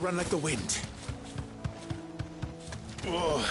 run like the wind. Oh.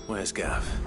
Where's Gav?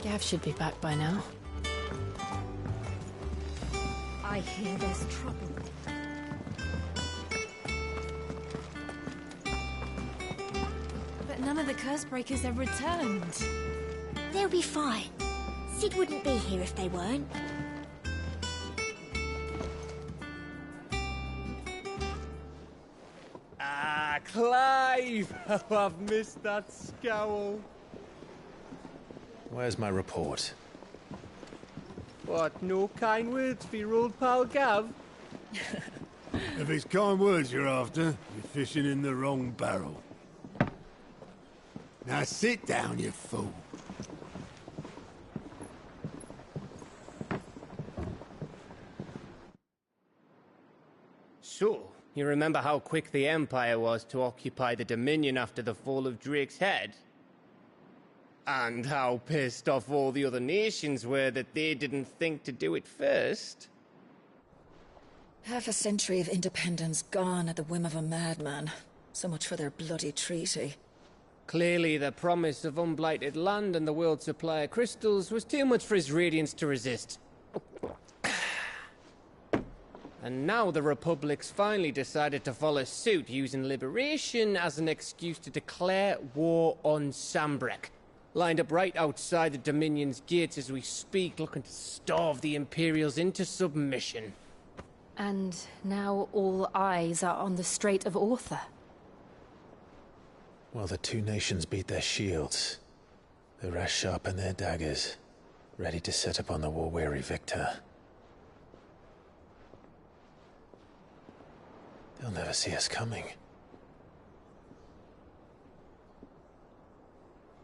Gav should be back by now. I hear there's trouble. But none of the curse breakers have returned. They'll be fine. Sid wouldn't be here if they weren't. Ah, Clive! Oh, I've missed that scowl. Where's my report? What, no kind words for your old pal Gav? If it's kind words you're after, you're fishing in the wrong barrel. Now sit down, you fool. So, you remember how quick the Empire was to occupy the Dominion after the fall of Drake's head? And how pissed off all the other nations were that they didn't think to do it first? Half a century of independence gone at the whim of a madman. So much for their bloody treaty. Clearly, the promise of unblighted land and the world's supply of crystals was too much for his radiance to resist. And now the Republic's finally decided to follow suit, using liberation as an excuse to declare war on Sambrek. Lined up right outside the Dominion's gates as we speak, looking to starve the Imperials into submission. And now all eyes are on the Strait of Author. While the two nations beat their shields, the rest sharpen their daggers, ready to set upon the war-weary victor. They'll never see us coming.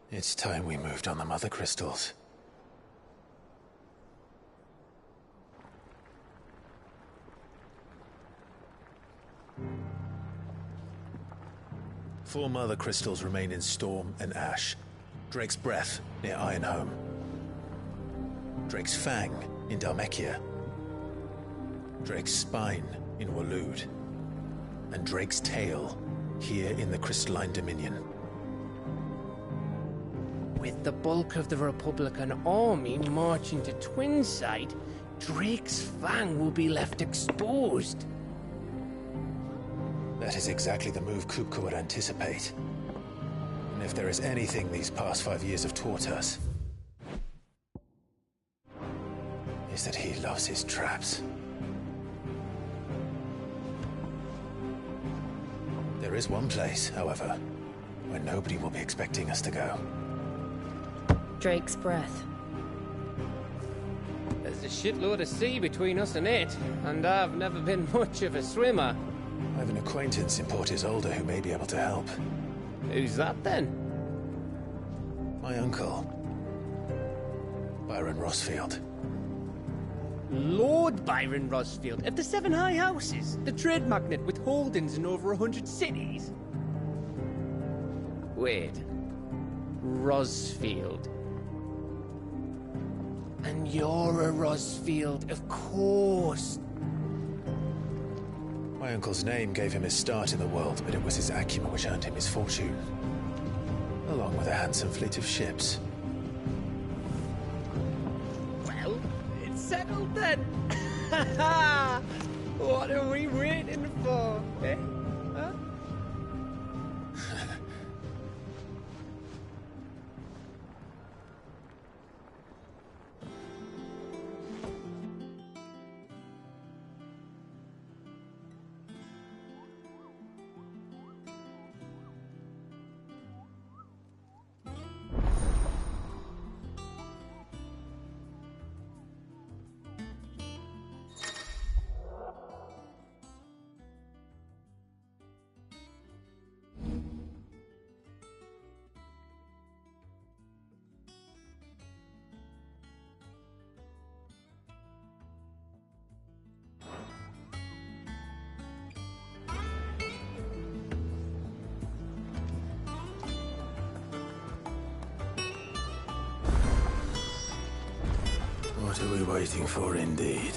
It's time we moved on the mother crystals. Four mother crystals remain in Storm and Ash. Drake's Breath near Ironhome. Drake's Fang in Dhalmekia. Drake's Spine in Waloed. And Drake's Tail here in the Crystalline Dominion. With the bulk of the Republican army marching to Twinside, Drake's Fang will be left exposed. That is exactly the move Kupka would anticipate. And if there is anything these past 5 years have taught us, is that he loves his traps. There is one place, however, where nobody will be expecting us to go. Drake's Breath. There's a shitload of sea between us and it, and I've never been much of a swimmer. I have an acquaintance in Port Isolde who may be able to help. Who's that then? My uncle, Byron Rosfield. Lord Byron Rosfield of the Seven High Houses, the trade magnate with holdings in over 100 cities. Wait, Rosfield. And you're a Rosfield, of course. My uncle's name gave him his start in the world, but it was his acumen which earned him his fortune, along with a handsome fleet of ships. Well, it's settled then. What are we waiting for, eh? Huh? What are we waiting for, indeed?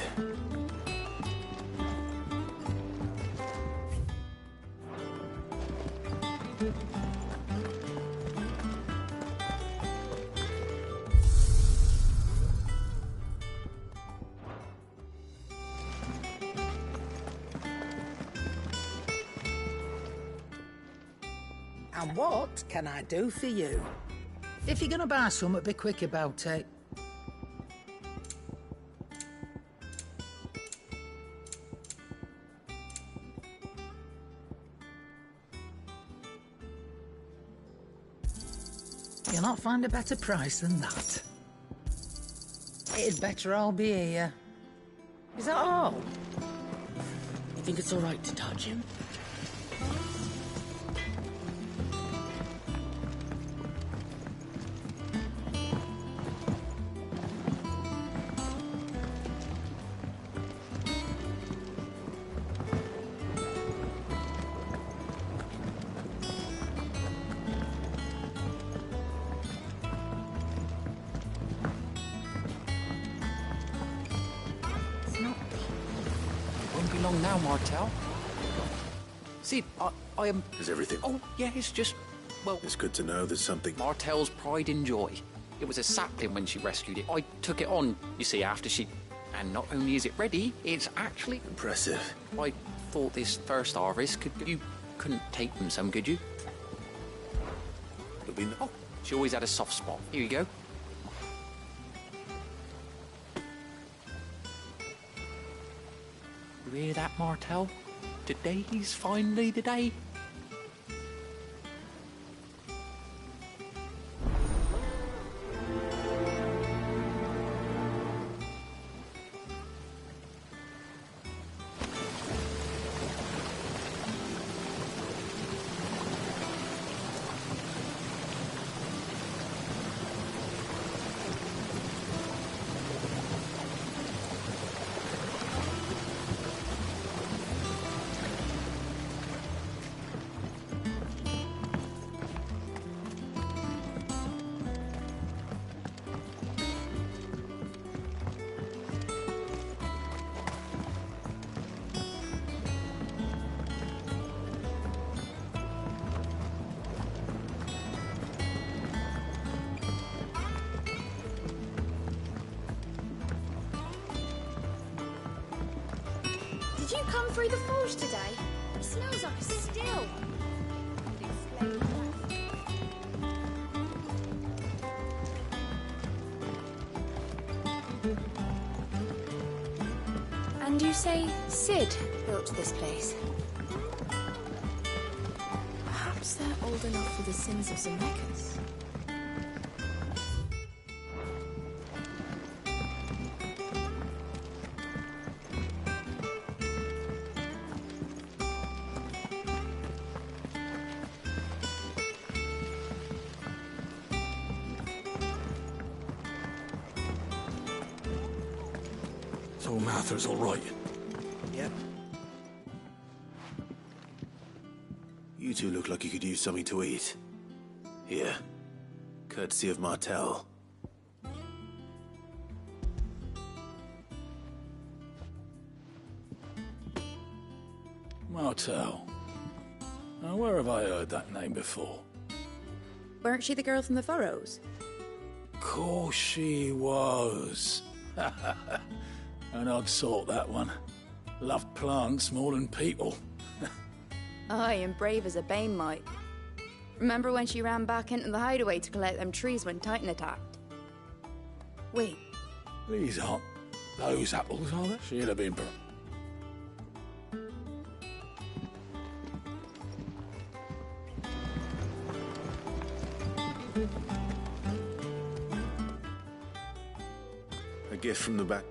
And what can I do for you? If you're gonna buy something, be quick about it. You'll not find a better price than that. It'd better all be here. Is that all? You think it's all right to touch him? Won't be long now, Martel. See, I am... Is everything... Oh, yeah, it's just... Well... It's good to know there's something... Martel's pride and joy. It was a sapling when she rescued it. I took it on, you see, after she... And not only is it ready, it's actually... Impressive. I thought this first harvest could... You couldn't take them some, could you? It'll be... Oh, she always had a soft spot. Here you go. You hear that, Martel? Today's finally the day. Did you come through the forge today? It smells like a still. And you say Sid built this place? Perhaps they're old enough for the sins of Zemeckis. So Mather's all right. Yep. You two look like you could use something to eat. Here. Courtesy of Martel. Martel. Now, where have I heard that name before? Weren't she the girl from the Furrows? Course she was. An odd sort, that one. Loved plants more than people. Aye, and brave as a bane might. Remember when she ran back into the hideaway to collect them trees when Titan attacked? Wait, These aren't those apples, are they? She'd have been... A gift from the back.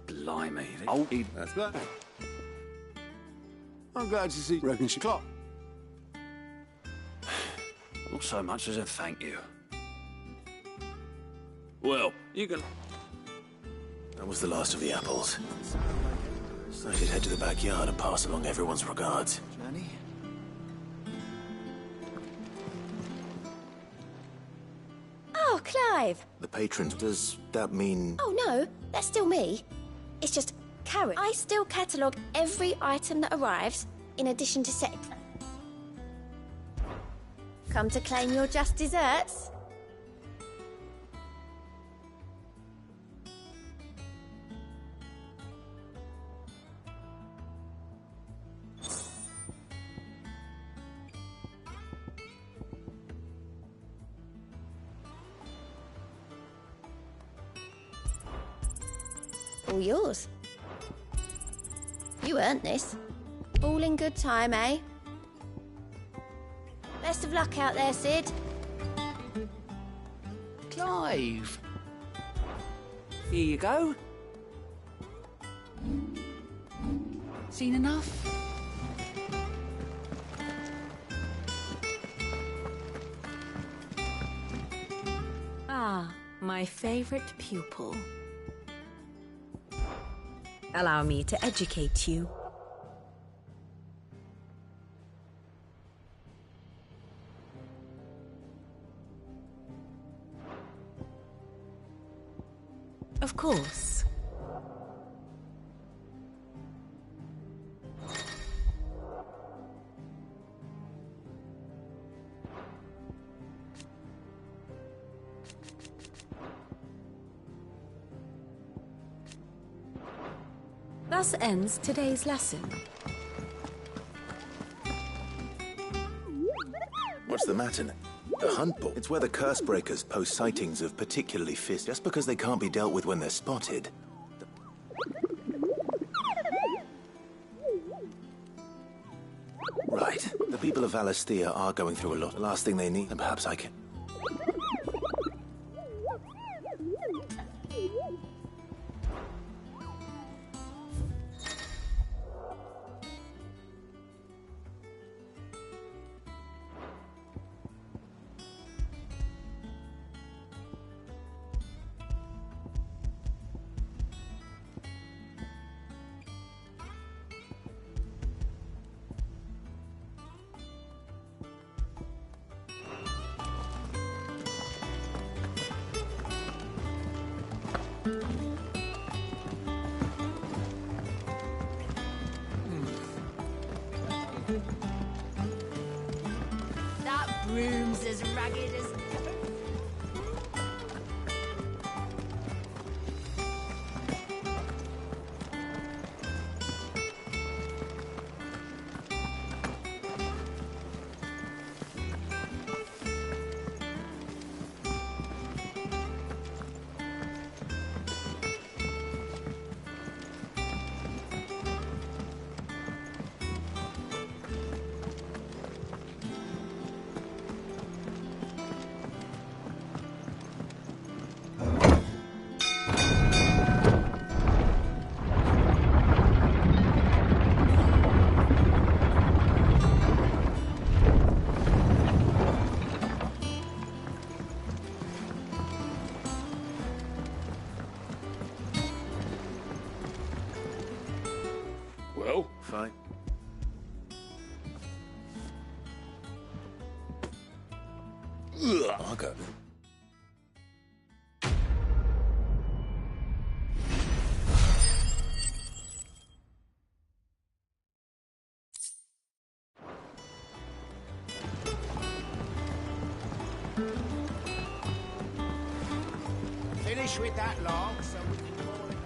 Blimey. Oh, that's that. I'm glad to see. Reckon she clock. Not so much as a thank you. Well, you can... That was the last of the apples. So I should head to the backyard and pass along everyone's regards. Journey. oh, Clive! The patrons, does that mean... Oh no, that's still me. It's just Karen. I still catalogue every item that arrives, in addition to set. Come to claim your just desserts? All yours. You earned this. All in good time, eh? Best of luck out there, Sid. Clive! Here you go. Seen enough? Ah, my favorite pupil. Allow me to educate you. Of course. Thus ends today's lesson. What's the matter? A hunt book? It's where the curse breakers post sightings of particularly fierce, just because they can't be dealt with when they're spotted. Right. The people of Valisthea are going through a lot. The last thing they need, and perhaps I can... That broom's as ragged as... Fine. I'll go. Finish with that log so we can call it.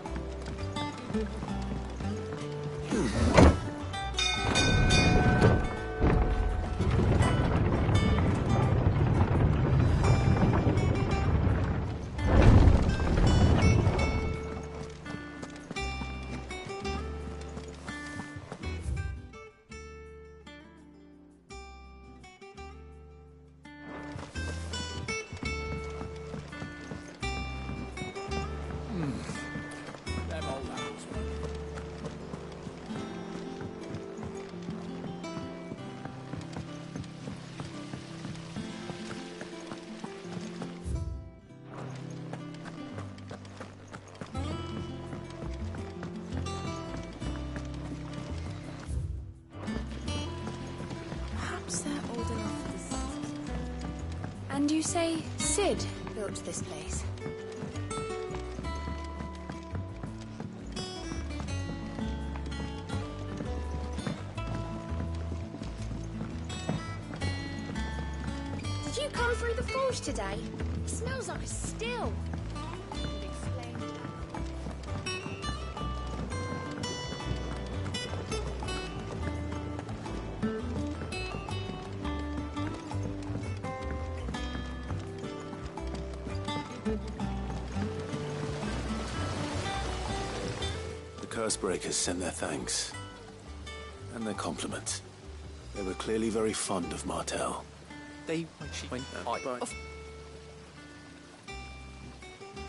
Them old apples, mate. Perhaps they're old enough for this. And you say Sid built this place? Did you come through the forge today? It smells like a still. The Cursebreakers sent their thanks. And their compliments. They were clearly very fond of Martel. They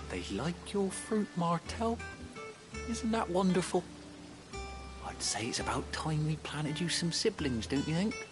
They like your fruit, Martel. Isn't that wonderful? I'd say it's about time we planted you some siblings, don't you think?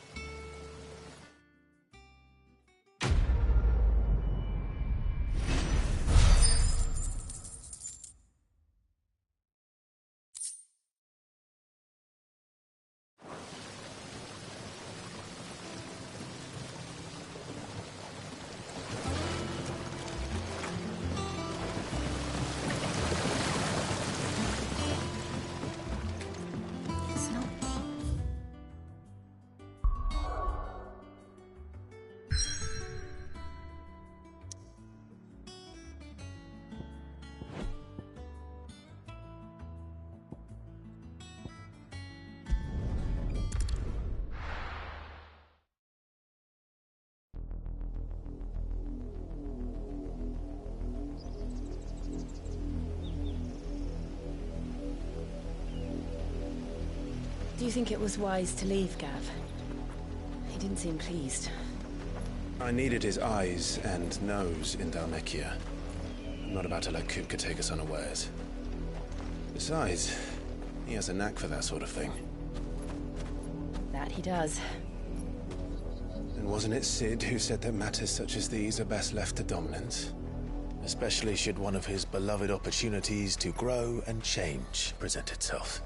Do you think it was wise to leave, Gav? He didn't seem pleased. I needed his eyes and nose in Dhalmekia. I'm not about to let Kupka take us unawares. Besides, he has a knack for that sort of thing. That he does. And wasn't it Sid who said that matters such as these are best left to dominance? Especially should one of his beloved opportunities to grow and change present itself.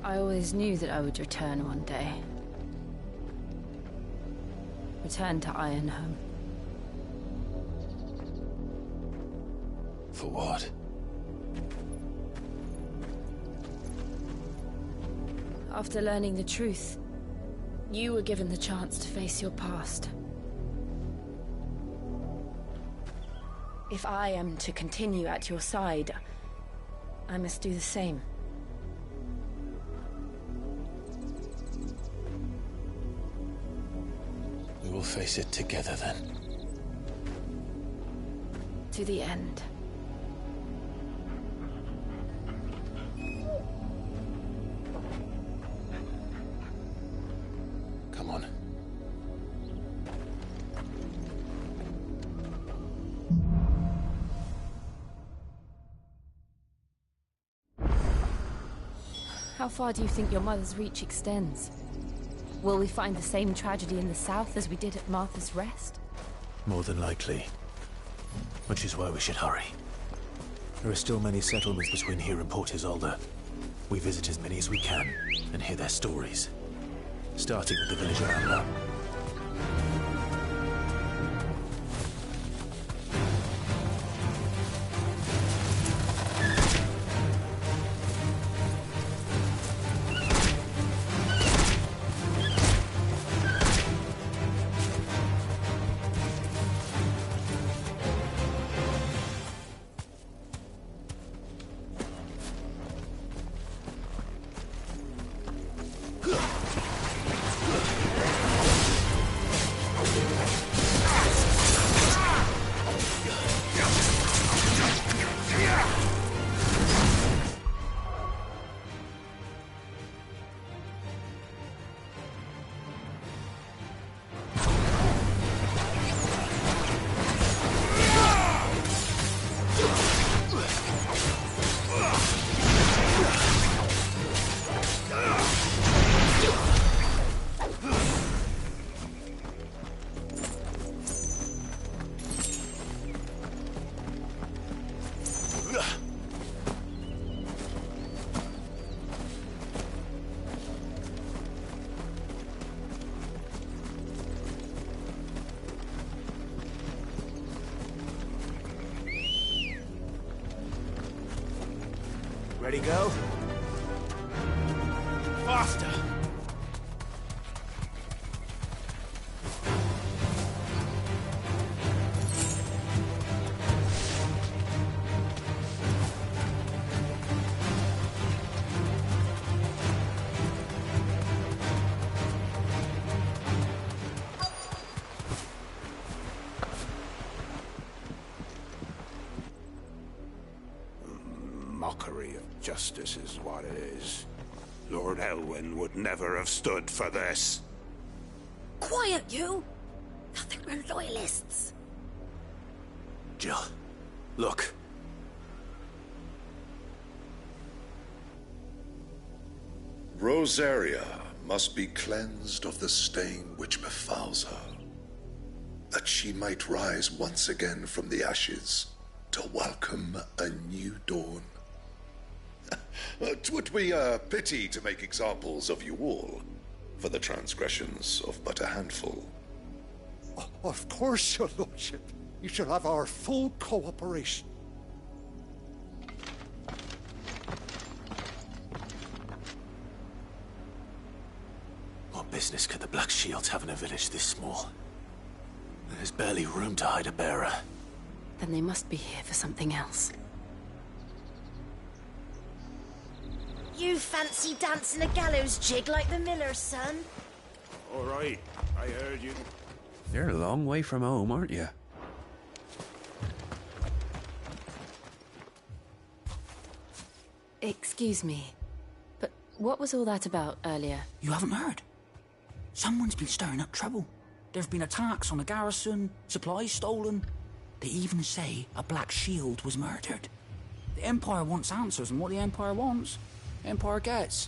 I always knew that I would return one day. Return to Ironhome. For what? After learning the truth, you were given the chance to face your past. If I am to continue at your side, I must do the same. We will face it together then. To the end. Come on. How far do you think your mother's reach extends? Will we find the same tragedy in the south as we did at Martha's Rest? More than likely. Which is why we should hurry. There are still many settlements between here and Port Isolde. We visit as many as we can and hear their stories. Starting with the village of Amber. Ready, go? Faster! Mockery of justice is what it is. Lord Elwyn would never have stood for this. Quiet, you! I think we're loyalists. Jill, look. Rosaria must be cleansed of the stain which befouls her, that she might rise once again from the ashes to welcome a new dawn. 'Twould be a pity to make examples of you all for the transgressions of but a handful. Of course, your lordship. You shall have our full cooperation. What business could the Black Shields have in a village this small? There's barely room to hide a bearer. Then they must be here for something else. You fancy dancing a gallows jig like the miller's son? All right, I heard you. You're a long way from home, aren't you? Excuse me, but what was all that about earlier? You haven't heard? Someone's been stirring up trouble. There have been attacks on the garrison, supplies stolen. They even say a Black Shield was murdered. The Empire wants answers, and what the Empire wants, Empire gets.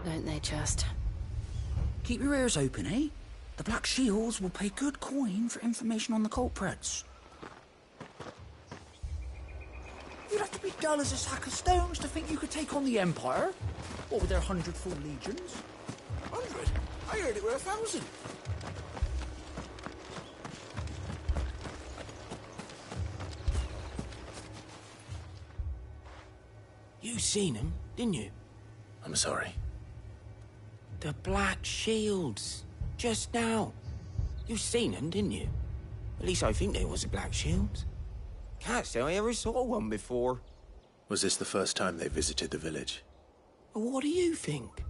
Don't they just? Keep your ears open, eh? The Black Shields will pay good coin for information on the culprits. You'd have to be dull as a sack of stones to think you could take on the Empire. What with their 100-full legions? 100? I heard it were 1,000. You seen him, didn't you? I'm sorry. The Black Shields. Just now. You seen them, didn't you? At least I think there was a Black Shield. Can't say I ever saw one before. Was this the first time they visited the village? What do you think?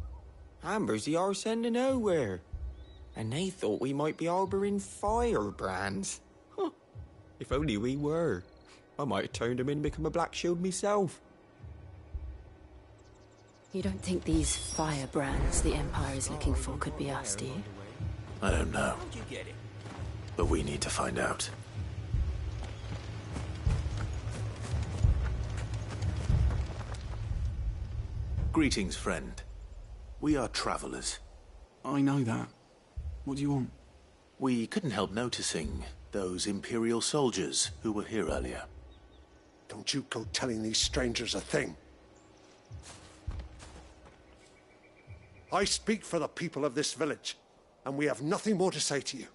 Amber's the arse end of nowhere. And they thought we might be harbouring firebrands. Huh. If only we were. I might have turned him in and become a Black Shield myself. You don't think these firebrands the Empire is looking for could be us, do you? I don't know. But we need to find out. Greetings, friend. We are travelers. I know that. What do you want? We couldn't help noticing those Imperial soldiers who were here earlier. Don't you go telling these strangers a thing. I speak for the people of this village, and we have nothing more to say to you.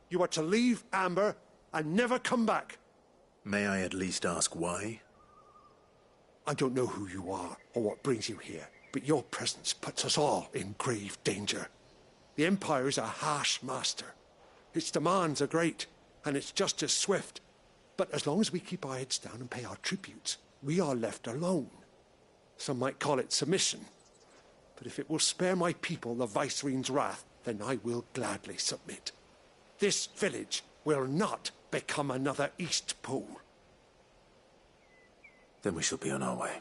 You are to leave Amber and never come back. May I at least ask why? I don't know who you are or what brings you here, but your presence puts us all in grave danger. The Empire is a harsh master. Its demands are great, and its justice swift. But as long as we keep our heads down and pay our tributes, we are left alone. Some might call it submission. But if it will spare my people the Viceroy's wrath, then I will gladly submit. This village will not become another East Pole. Then we shall be on our way.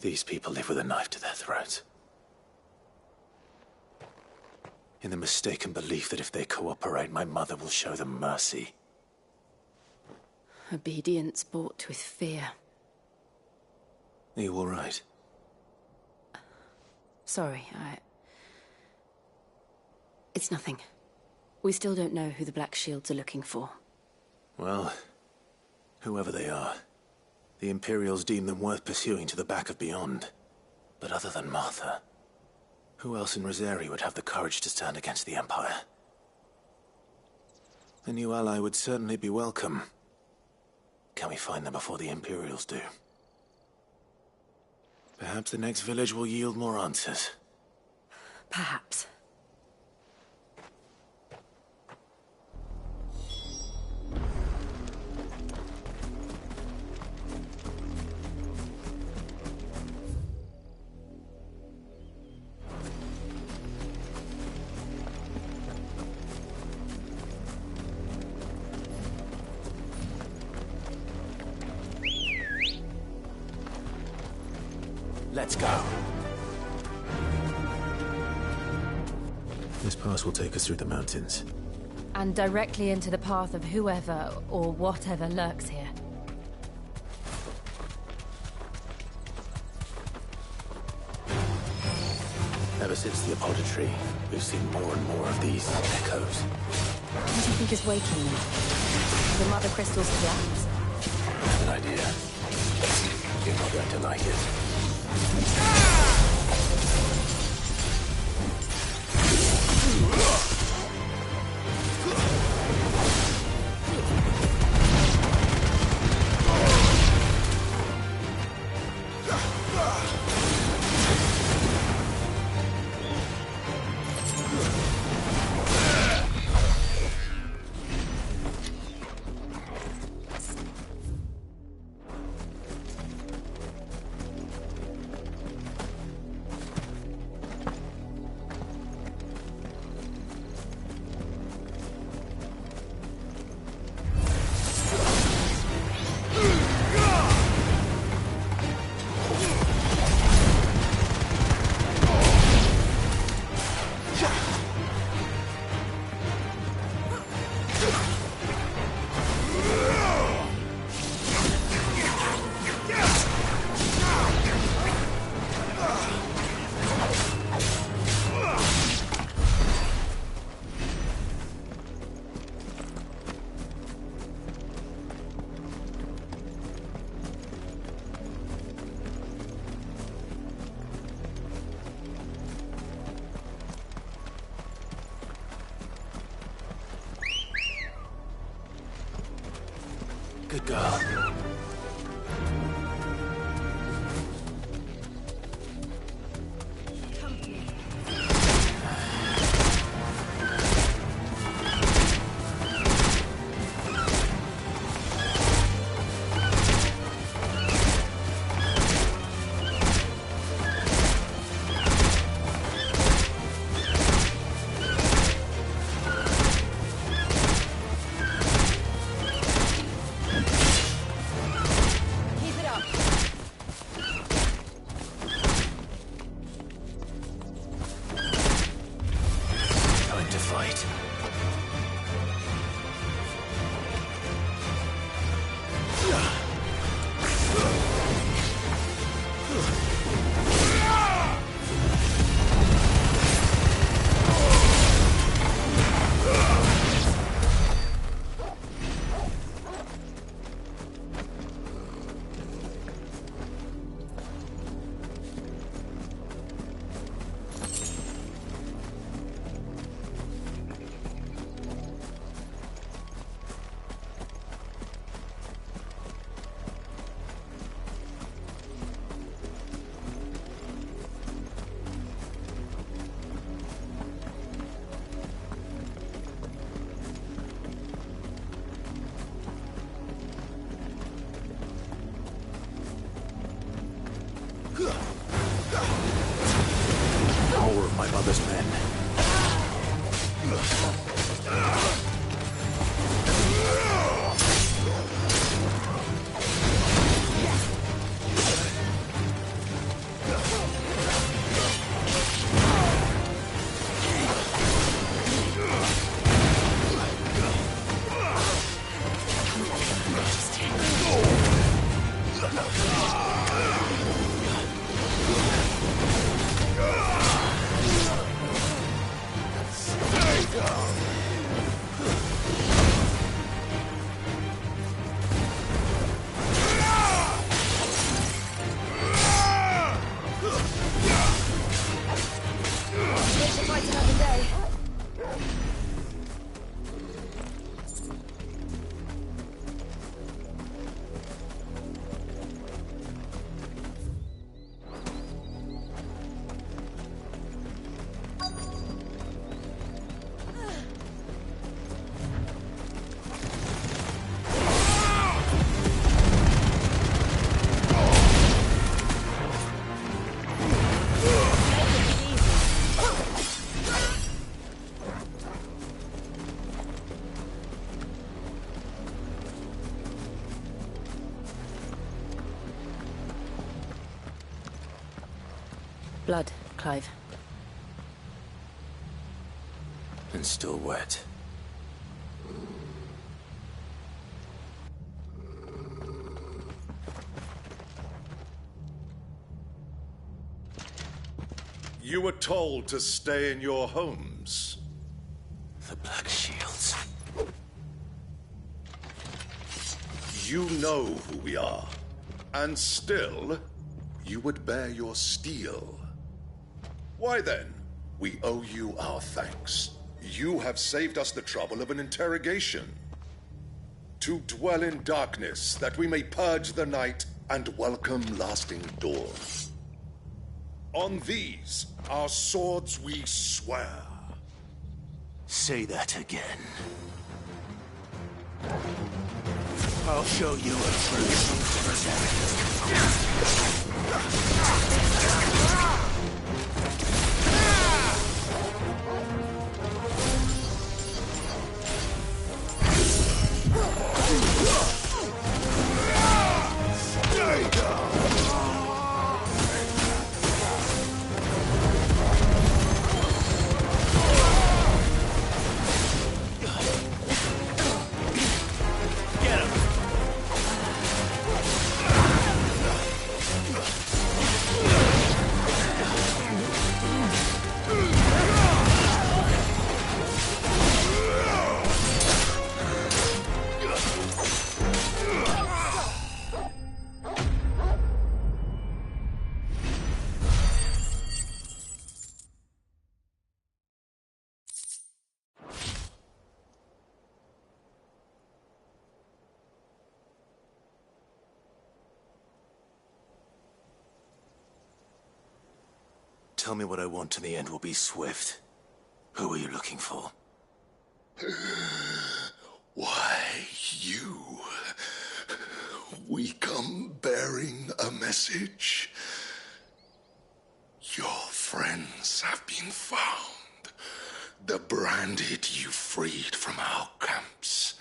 These people live with a knife to their throats. In the mistaken belief that if they cooperate, my mother will show them mercy. Obedience bought with fear. Are you all right? Sorry, It's nothing. We still don't know who the Black Shields are looking for. Well, whoever they are, the Imperials deem them worth pursuing to the back of beyond. But other than Martha, who else in Rosari would have the courage to stand against the Empire? A new ally would certainly be welcome. Can we find them before the Imperials do? Perhaps the next village will yield more answers. Perhaps. Let's go. This pass will take us through the mountains. And directly into the path of whoever or whatever lurks here. Ever since the apodatory, we've seen more and more of these echoes. What do you think is waking them? The mother crystals collapse? I have an idea. You're not going to like it. Good girl. father's men. Blood, Clive. And still wet. You were told to stay in your homes. The Black Shields. You know who we are. And still, you would bear your steel. Why then, we owe you our thanks. You have saved us the trouble of an interrogation. To dwell in darkness, that we may purge the night and welcome lasting dawn. On these, our swords we swear. Say that again. I'll show you a There you go. Tell me what I want and the end will be swift. Who are you looking for? Why, you. We come bearing a message. Your friends have been found. The branded you freed from our camps.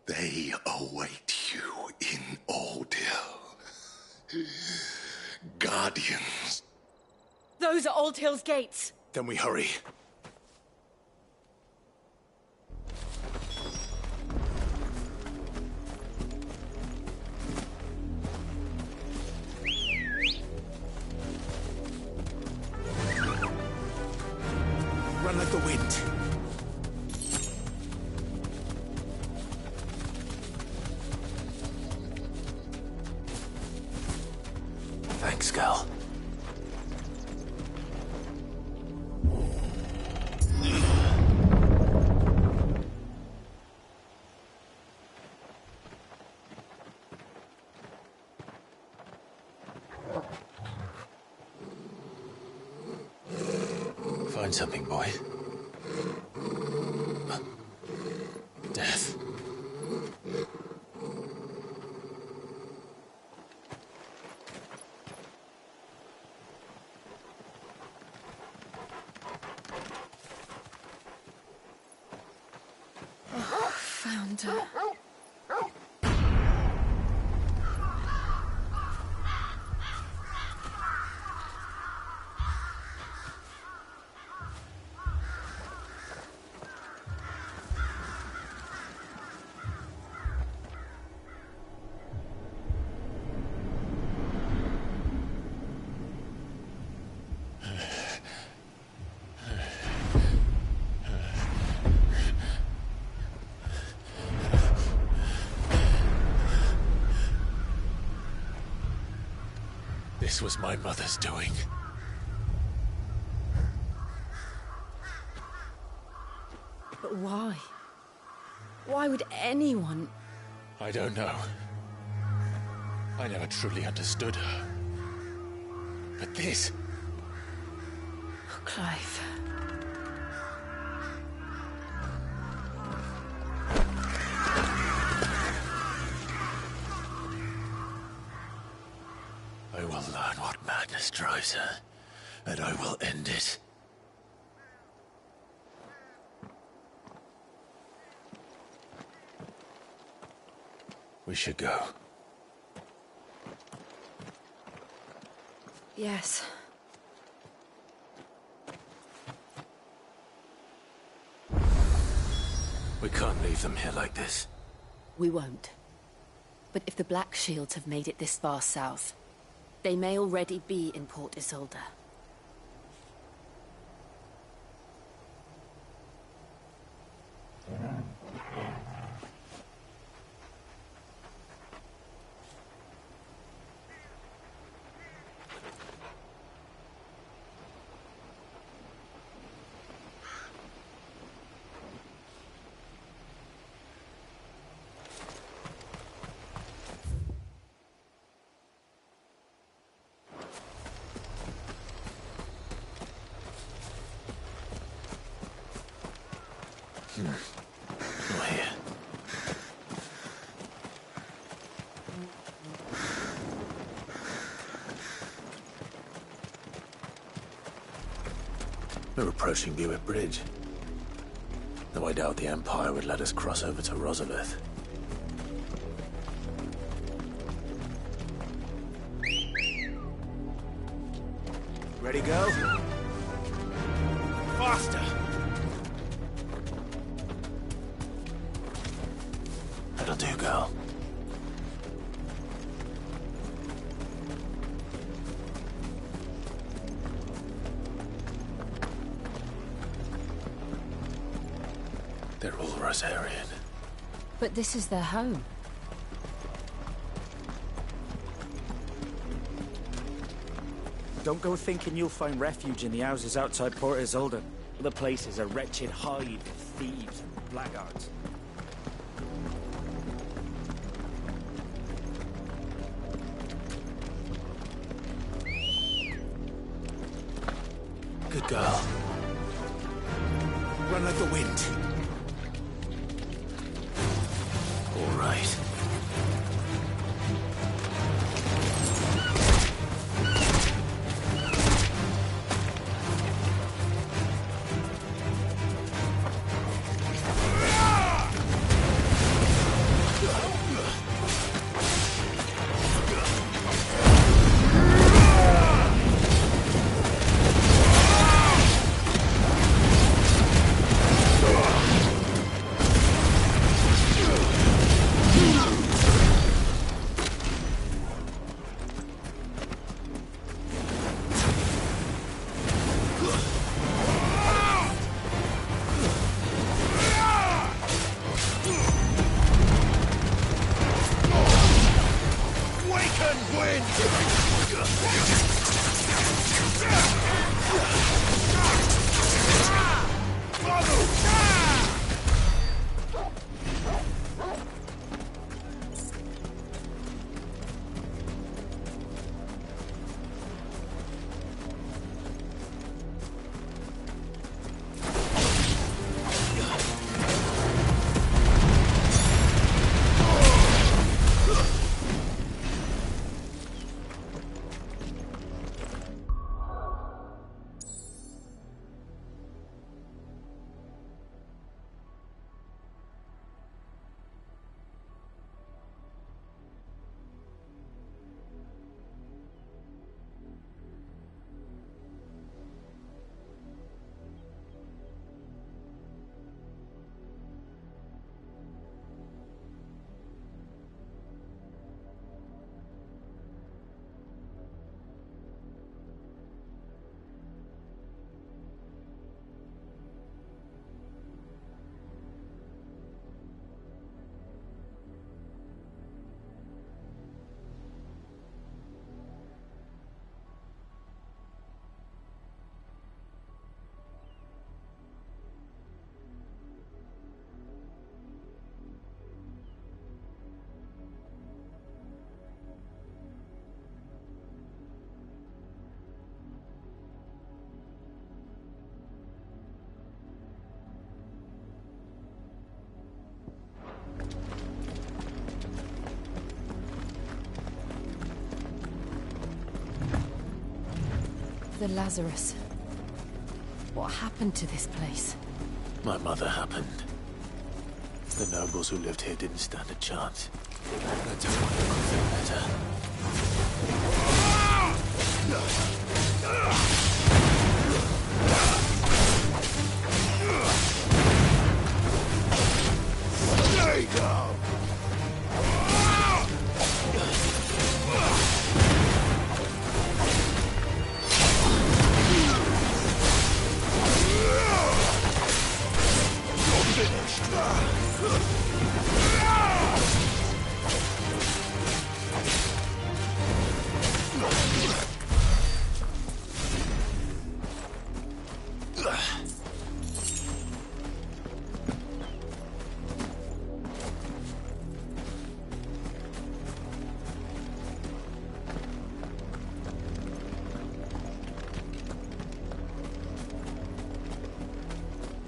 They await you in Oldhill. Guardians. Those are Old Hill's gates. Then we hurry. Run like the wind. Thanks, Gal. Find something, boy. Death. Santa. This was my mother's doing. But why? Why would anyone... I don't know. I never truly understood her. But this... Oh, Clive. I will learn what madness drives her, and I will end it. We should go. Yes. We can't leave them here like this. We won't. But if the Black Shields have made it this far south, they may already be in Port Isolde. Not here. We're approaching Buick Bridge. Though I doubt the Empire would let us cross over to Rosalith. Ready, go? Faster! That'll do, girl. They're all Rosarian. But this is their home. Don't go thinking you'll find refuge in the houses outside Port Isolde. The place is a wretched hive of thieves and blackguards. Good girl. Run like the wind. All right. Father Lazarus, what happened to this place? My mother happened. The nobles who lived here didn't stand a chance. That's how I could feel better. There you go!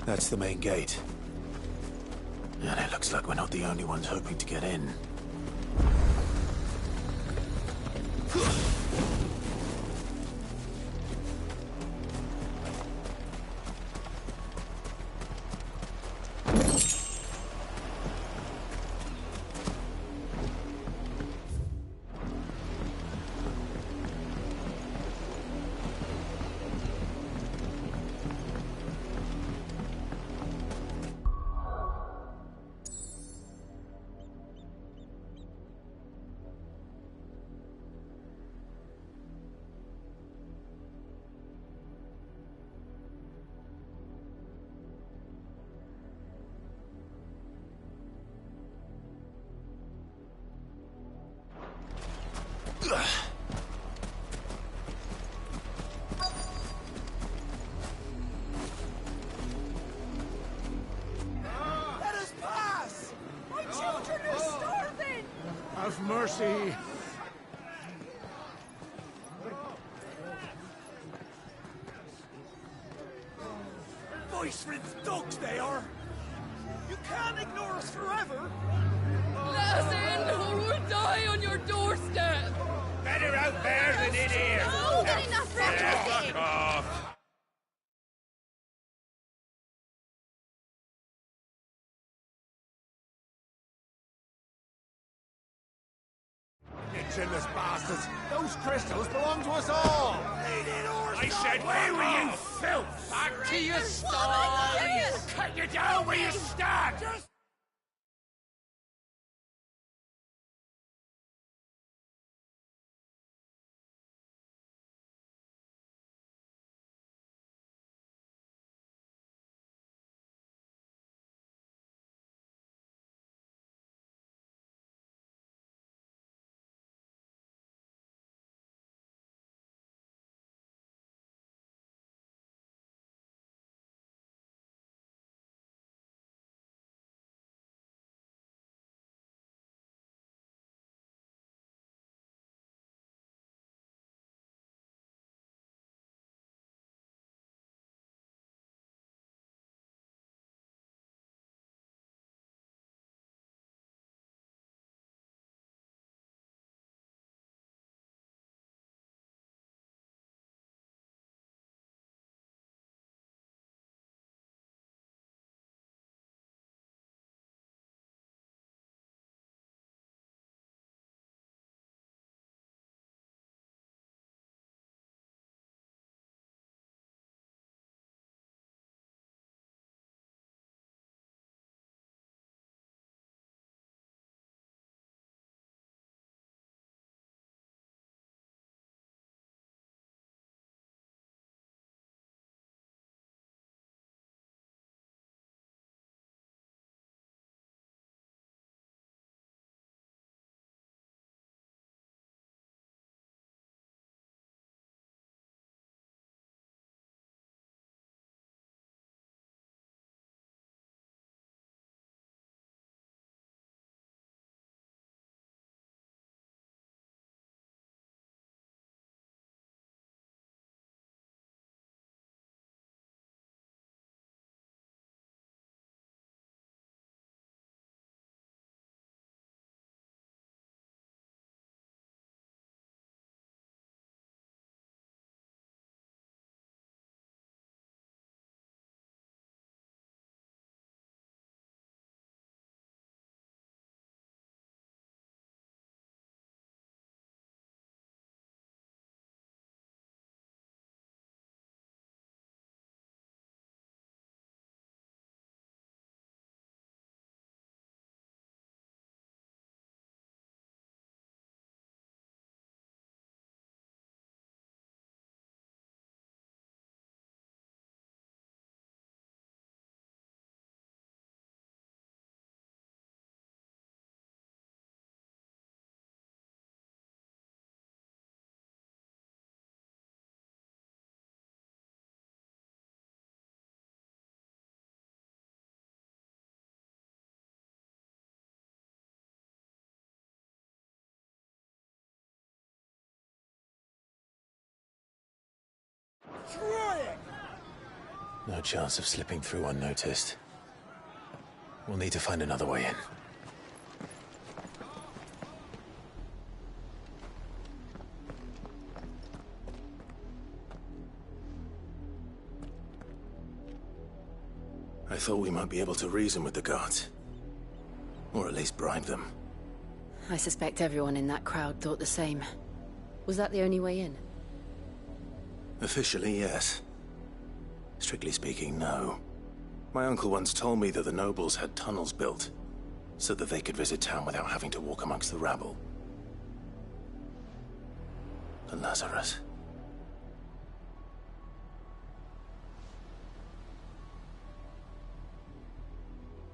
That's the main gate. And it looks like we're not the only ones hoping to get in. Let us pass! My children are starving! Have mercy! Voice-riddled dogs they are! You can't ignore us forever! Let us in, or we'll die on your doorstep! Better out there than in here! More than enough for everything! Fuck off! Chinless bastards! Those crystals belong to us all! I said, where were you, filth? Back to your stalls! Cut you down where you stand! No chance of slipping through unnoticed. We'll need to find another way in. I thought we might be able to reason with the guards. Or at least bribe them. I suspect everyone in that crowd thought the same. Was that the only way in? Officially, yes. Strictly speaking, no. My uncle once told me that the nobles had tunnels built, so that they could visit town without having to walk amongst the rabble. The Lazarus.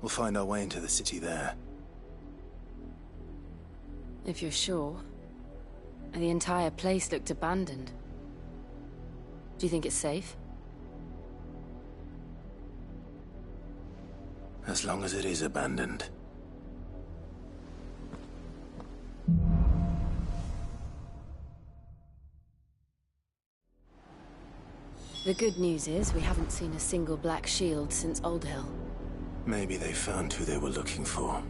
We'll find our way into the city there. If you're sure. The entire place looked abandoned. Do you think it's safe? As long as it is abandoned. The good news is we haven't seen a single black shield since Old Hill. Maybe they found who they were looking for.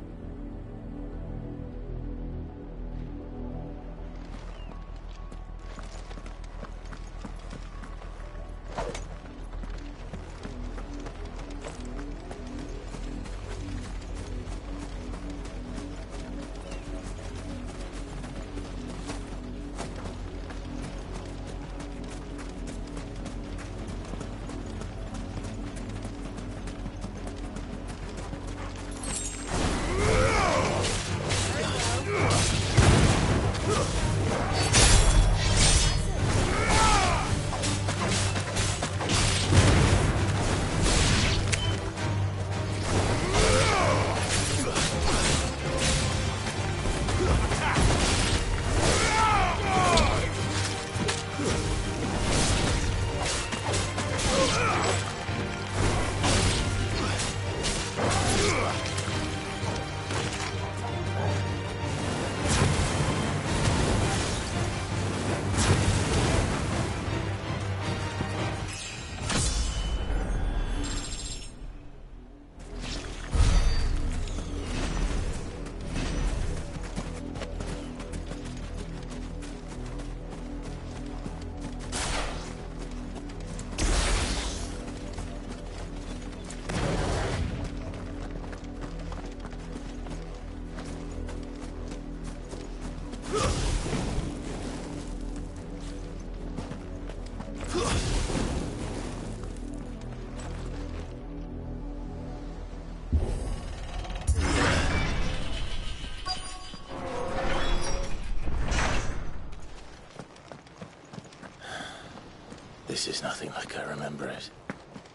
This is nothing like I remember it.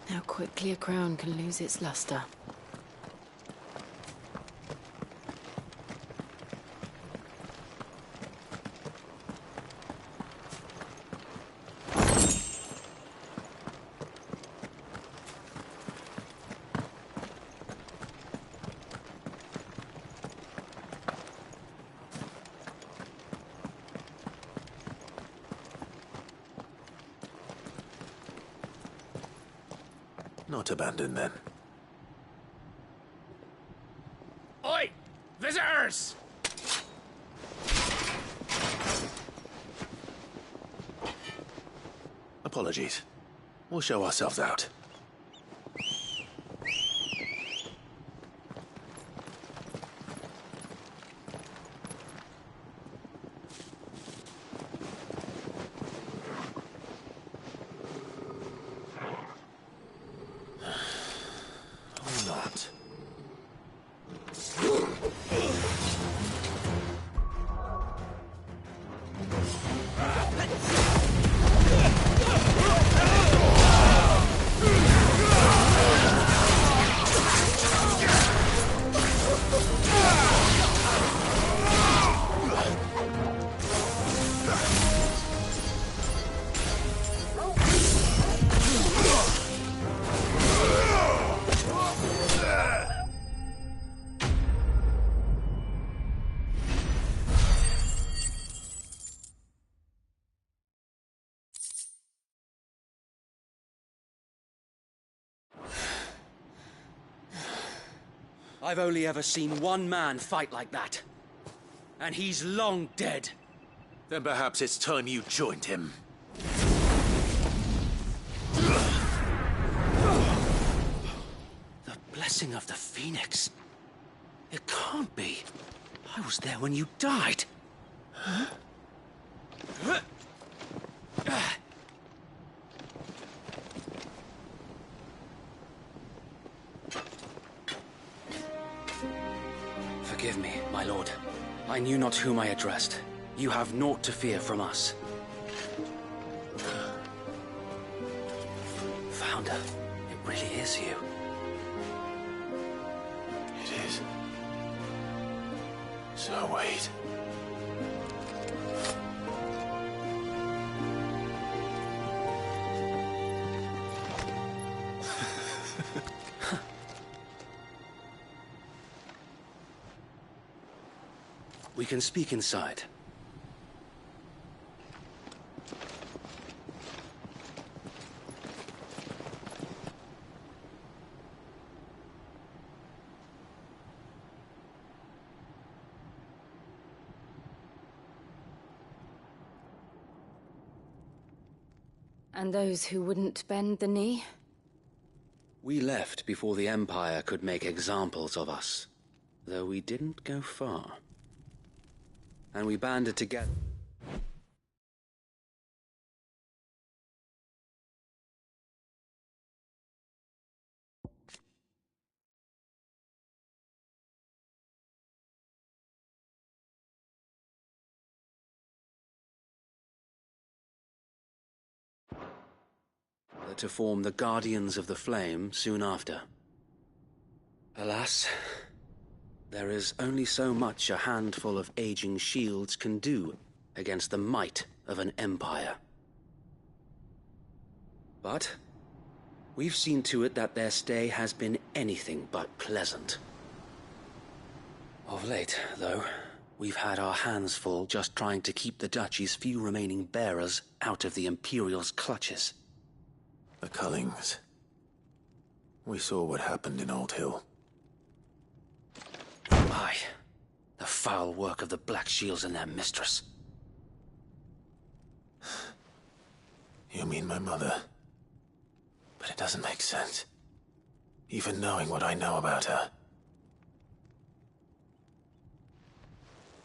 How quickly a crown can lose its luster. Not abandoned, then. Oi! Visitors! Apologies. We'll show ourselves out. I've only ever seen one man fight like that. And he's long dead. Then perhaps it's time you joined him. The blessing of the Phoenix. It can't be. I was there when you died. Huh? Forgive me, my lord. I knew not whom I addressed. You have naught to fear from us. Founder, it really is you. It is. So wait. We can speak inside. And those who wouldn't bend the knee? We left before the Empire could make examples of us, though we didn't go far. And we banded together. To form the Guardians of the Flame soon after. Alas, there is only so much a handful of aging shields can do against the might of an empire. But we've seen to it that their stay has been anything but pleasant. Of late, though, we've had our hands full just trying to keep the Duchy's few remaining bearers out of the Imperial's clutches. The Cullings. We saw what happened in Old Hill. Aye. The foul work of the Black Shields and their mistress. You mean my mother? But it doesn't make sense. Even knowing what I know about her.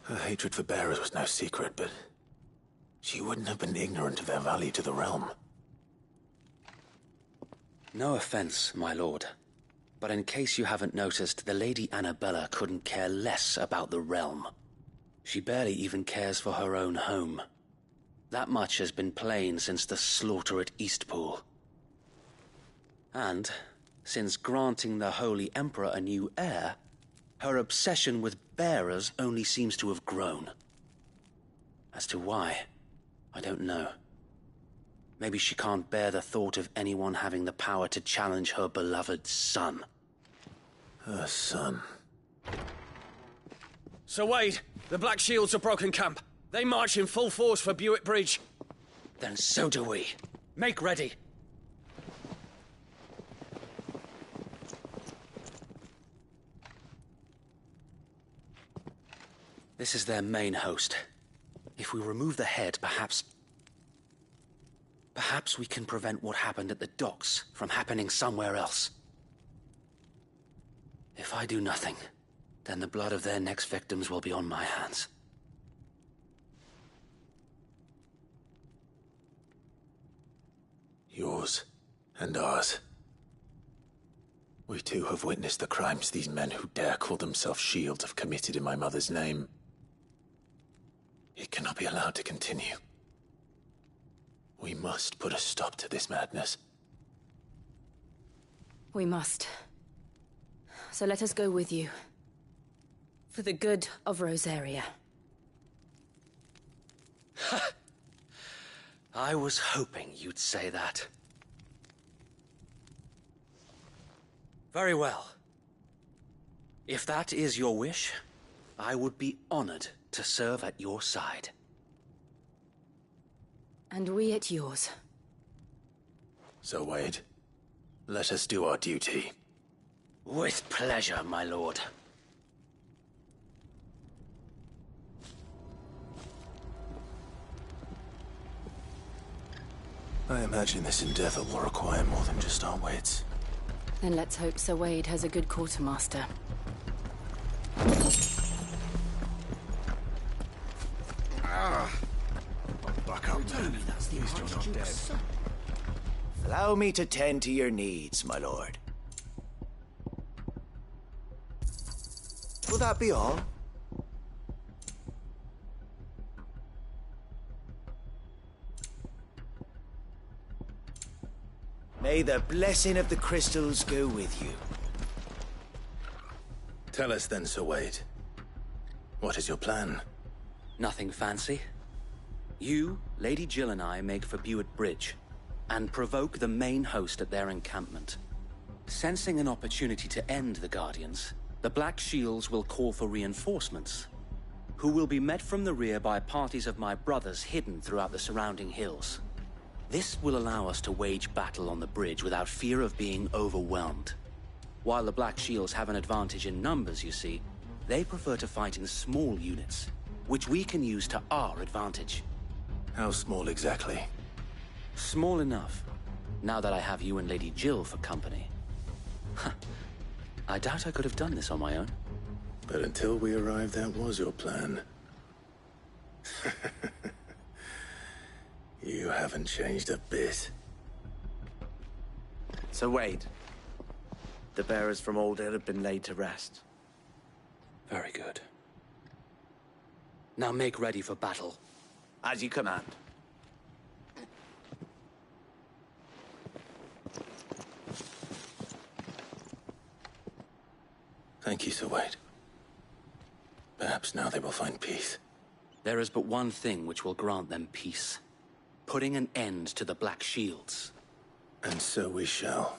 Her hatred for bearers was no secret, but she wouldn't have been ignorant of their value to the realm. No offense, my lord. But in case you haven't noticed, the Lady Annabella couldn't care less about the realm. She barely even cares for her own home. That much has been plain since the slaughter at Eastpool. And, since granting the Holy Emperor a new heir, her obsession with bearers only seems to have grown. As to why, I don't know. Maybe she can't bear the thought of anyone having the power to challenge her beloved son. Her son. Sir Wade, the Black Shields have broken camp. They march in full force for Buick Bridge. Then so do we. Make ready. This is their main host. If we remove the head, perhaps we can prevent what happened at the docks from happening somewhere else. If I do nothing, then the blood of their next victims will be on my hands. Yours and ours. We too have witnessed the crimes these men who dare call themselves shields have committed in my mother's name. It cannot be allowed to continue. We must put a stop to this madness. We must. So let us go with you. For the good of Rosaria. I was hoping you'd say that. Very well. If that is your wish, I would be honored to serve at your side. And we at yours. So, Wade, let us do our duty. With pleasure, my lord. I imagine this endeavor will require more than just our wits. Then let's hope Sir Wade has a good quartermaster. Back up, man. At least you're not dead. Allow me to tend to your needs, my lord. Will that be all? May the blessing of the crystals go with you. Tell us then, Sir Wade. What is your plan? Nothing fancy. You, Lady Jill and I make for Buett Bridge, and provoke the main host at their encampment. Sensing an opportunity to end the Guardians, the Black Shields will call for reinforcements, who will be met from the rear by parties of my brothers hidden throughout the surrounding hills. This will allow us to wage battle on the bridge without fear of being overwhelmed. While the Black Shields have an advantage in numbers, you see, they prefer to fight in small units, which we can use to our advantage. How small exactly? Small enough, now that I have you and Lady Jill for company. I doubt I could have done this on my own. But until we arrived, that was your plan. You haven't changed a bit. Sir Wade, the bearers from Old Hill have been laid to rest. Very good. Now make ready for battle. As you command. Thank you, Sir Wade. Perhaps now they will find peace. There is but one thing which will grant them peace. Putting an end to the Black Shields. And so we shall.